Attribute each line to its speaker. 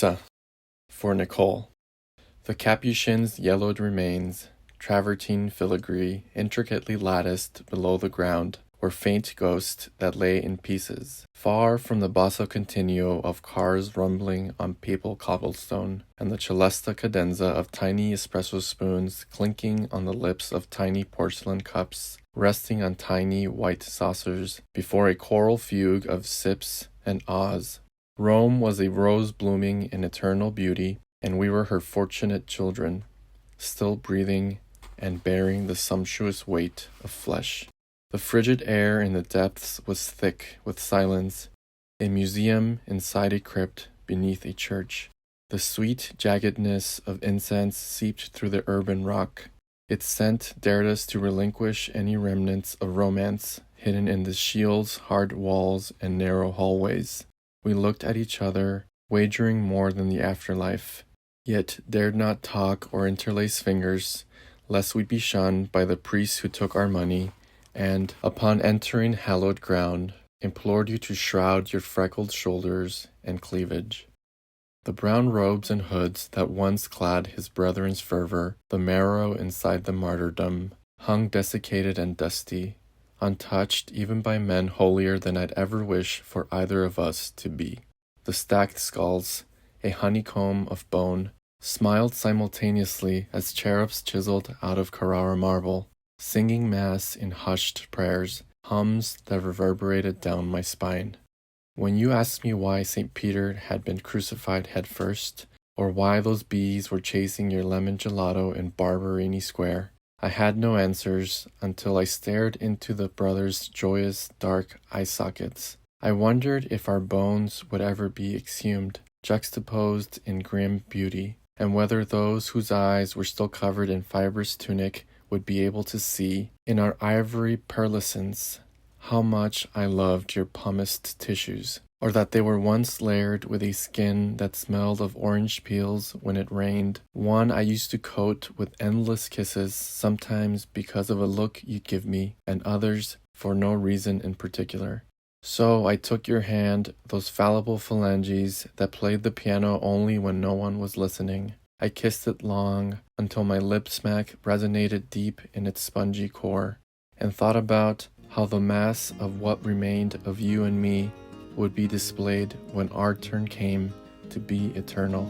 Speaker 1: Missa, for Nicole. The Capuchin's yellowed remains, travertine filigree intricately latticed below the ground, were faint ghosts that lay in pieces, far from the basso continuo of cars rumbling on papal cobblestone, and the celesta cadenza of tiny espresso spoons clinking on the lips of tiny porcelain cups, resting on tiny white saucers, before a choral fugue of sips and ahs. Rome was a rose blooming in eternal beauty, and we were her fortunate children, still breathing and bearing the sumptuous weight of flesh. The frigid air in the depths was thick with silence, a museum inside a crypt beneath a church. The sweet jaggedness of incense seeped through the urban rock. Its scent dared us to relinquish any remnants of romance hidden in the shield's hard walls and narrow hallways. We looked at each other, wagering more than the afterlife, yet dared not talk or interlace fingers, lest we be shunned by the priests who took our money, and, upon entering hallowed ground, implored you to shroud your freckled shoulders and cleavage. The brown robes and hoods that once clad his brethren's fervor, the marrow inside the martyrdom, hung desiccated and dusty, untouched even by men holier than I'd ever wish for either of us to be. The stacked skulls, a honeycomb of bone, smiled simultaneously as cherubs chiseled out of Carrara marble, singing mass in hushed prayers, hums that reverberated down my spine. When you asked me why St. Peter had been crucified head first, or why those bees were chasing your lemon gelato in Barberini Square, I had no answers until I stared into the brothers' joyous, dark eye sockets. I wondered if our bones would ever be exhumed, juxtaposed in grim beauty, and whether those whose eyes were still covered in fibrous tunic would be able to see, in our ivory pearlescence, how much I loved your pumiced tissues, or that they were once layered with a skin that smelled of orange peels when it rained, one I used to coat with endless kisses, sometimes because of a look you'd give me, and others for no reason in particular. So I took your hand, those fallible phalanges that played the piano only when no one was listening. I kissed it long, until my lip smack resonated deep in its spongy core, and thought about how the mass of what remained of you and me would be displayed when our turn came to be eternal.